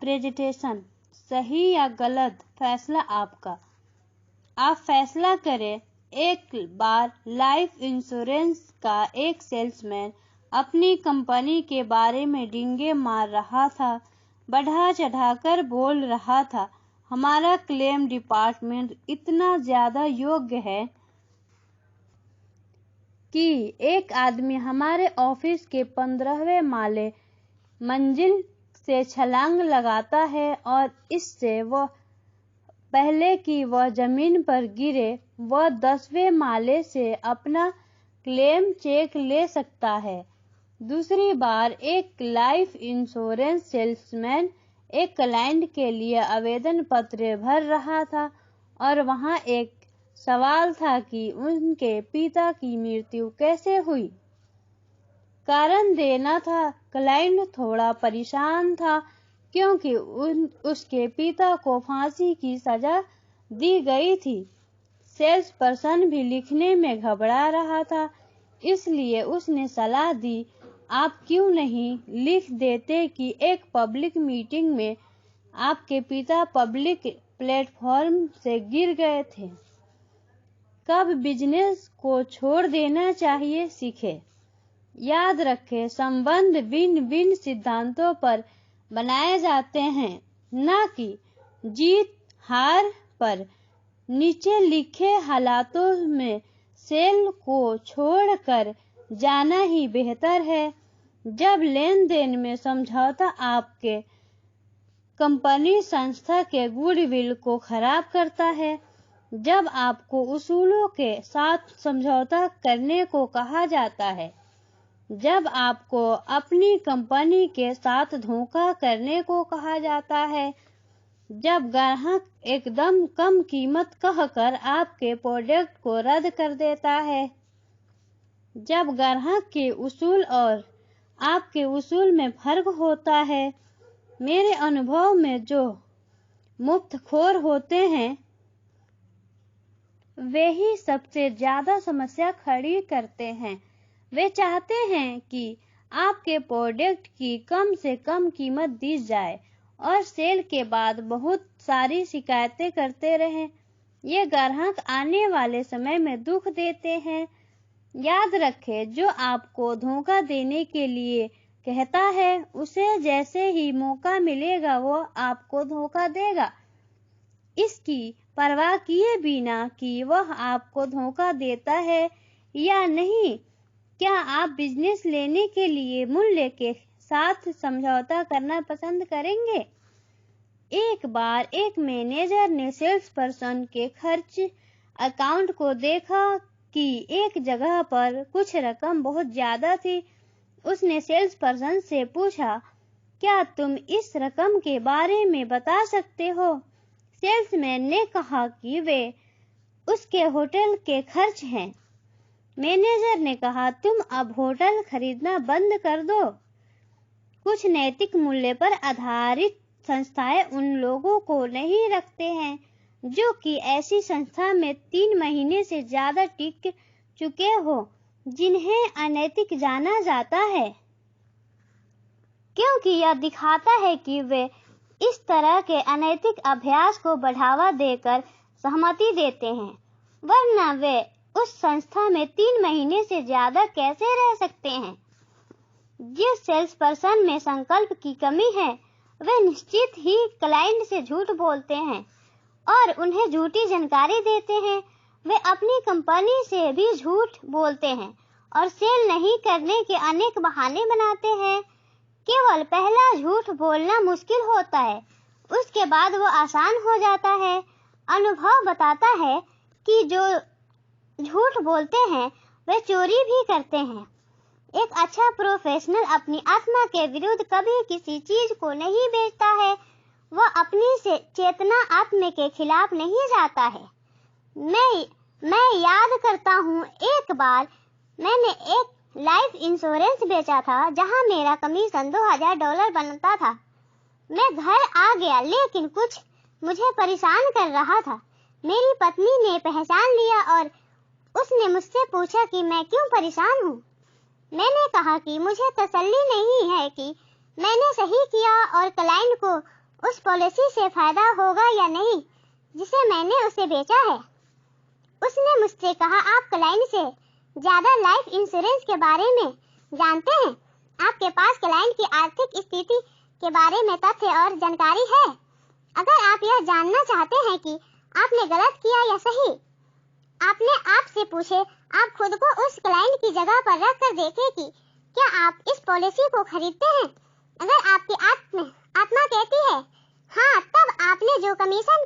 Presentation. सही या गलत फैसला आपका। आप फैसला करें। एक बार लाइफ इंश्योरेंस का एक सेल्समैन अपनी कंपनी के बारे में डींगे मार रहा था, बढ़ा चढ़ाकर बोल रहा था। हमारा क्लेम डिपार्टमेंट इतना ज्यादा योग्य है कि एक आदमी हमारे ऑफिस के 15वें मंजिल से छलांग लगाता है और इससे वह पहले कि वह जमीन पर गिरे वह 10वें माले से अपना क्लेम चेक ले सकता है। दूसरी बार एक लाइफ इंश्योरेंस सेल्समैन एक क्लाइंट के लिए आवेदन पत्र भर रहा था और वहां एक सवाल था कि उनके पिता की मृत्यु कैसे हुई। कारण देना था। क्लाइंट थोड़ा परेशान था क्योंकि उसके पिता को फांसी की सजा दी गई थी। सेल्स पर्सन भी लिखने में घबरा रहा था, इसलिए उसने सलाह दी, आप क्यों नहीं लिख देते कि एक पब्लिक मीटिंग में आपके पिता पब्लिक प्लेटफॉर्म से गिर गए थे। कब बिजनेस को छोड़ देना चाहिए सीखें। याद रखें, संबंध विन-विन सिद्धांतों पर बनाए जाते हैं, न कि जीत हार पर। नीचे लिखे हालातों में सेल को छोड़कर जाना ही बेहतर है। जब लेन देन में समझौता आपके कंपनी संस्था के गुडविल को खराब करता है, जब आपको उसूलों के साथ समझौता करने को कहा जाता है, जब आपको अपनी कंपनी के साथ धोखा करने को कहा जाता है, जब ग्राहक एकदम कम कीमत कहकर आपके प्रोडक्ट को रद्द कर देता है, जब ग्राहक के उसूल और आपके उसूल में फर्क होता है। मेरे अनुभव में जो मुफ्तखोर होते हैं वे ही सबसे ज्यादा समस्या खड़ी करते हैं। वे चाहते हैं कि आपके प्रोडक्ट की कम से कम कीमत दी जाए और सेल के बाद बहुत सारी शिकायतें करते रहें। ये ग्राहक आने वाले समय में दुख देते हैं। याद रखें, जो आपको धोखा देने के लिए कहता है उसे जैसे ही मौका मिलेगा वो आपको धोखा देगा, इसकी परवाह किए बिना कि वह आपको धोखा देता है या नहीं। क्या आप बिजनेस लेने के लिए मूल्य के साथ समझौता करना पसंद करेंगे? एक बार एक मैनेजर ने सेल्स पर्सन के खर्च अकाउंट को देखा कि एक जगह पर कुछ रकम बहुत ज्यादा थी। उसने सेल्स पर्सन से पूछा, क्या तुम इस रकम के बारे में बता सकते हो? सेल्समैन ने कहा कि वे उसके होटल के खर्च हैं। मैनेजर ने कहा, तुम अब होटल खरीदना बंद कर दो। कुछ नैतिक मूल्य पर आधारित संस्थाएं उन लोगों को नहीं रखते हैं जो कि ऐसी संस्था में 3 महीने से ज्यादा टिक चुके हो, जिन्हें अनैतिक जाना जाता है, क्योंकि यह दिखाता है कि वे इस तरह के अनैतिक अभ्यास को बढ़ावा देकर सहमति देते हैं, वरना वे उस संस्था में 3 महीने से ज्यादा कैसे रह सकते हैं। जिस सेल्स पर्सन में संकल्प की कमी है वे निश्चित ही क्लाइंट से झूठ बोलते हैं और उन्हें झूठी जानकारी देते हैं। वे अपनी कंपनी से भी झूठ बोलते हैं और सेल नहीं करने के अनेक बहाने बनाते हैं। केवल पहला झूठ बोलना मुश्किल होता है, उसके बाद वो आसान हो जाता है। अनुभव बताता है कि जो झूठ बोलते हैं वे चोरी भी करते हैं। एक अच्छा प्रोफेशनल अपनी आत्मा के विरुद्ध कभी किसी चीज को नहीं बेचता है। वह अपनी चेतना आत्मा के खिलाफ नहीं जाता है। मैं याद करता हूँ, एक बार मैंने एक लाइफ इंश्योरेंस बेचा था जहाँ मेरा कमीशन $2000 बनता था। मैं घर आ गया लेकिन कुछ मुझे परेशान कर रहा था। मेरी पत्नी ने पहचान लिया और उसने मुझसे पूछा कि मैं क्यों परेशान हूँ। मैंने कहा कि मुझे तसल्ली नहीं है कि मैंने सही किया और क्लाइंट को उस पॉलिसी से फायदा होगा या नहीं जिसे मैंने उसे बेचा है। उसने मुझसे कहा, आप क्लाइंट से ज्यादा लाइफ इंश्योरेंस के बारे में जानते हैं। आपके पास क्लाइंट की आर्थिक स्थिति के बारे में तथ्य और जानकारी है। अगर आप यह जानना चाहते हैं कि आपने गलत किया या सही, आपने आपसे पूछे, आप खुद को उस क्लाइंट की जगह पर रख कर देखें कि क्या आप इस पॉलिसी को खरीदते हैं। अगर आपकी आत्मा कहती है हाँ, तब आपने जो कमीशन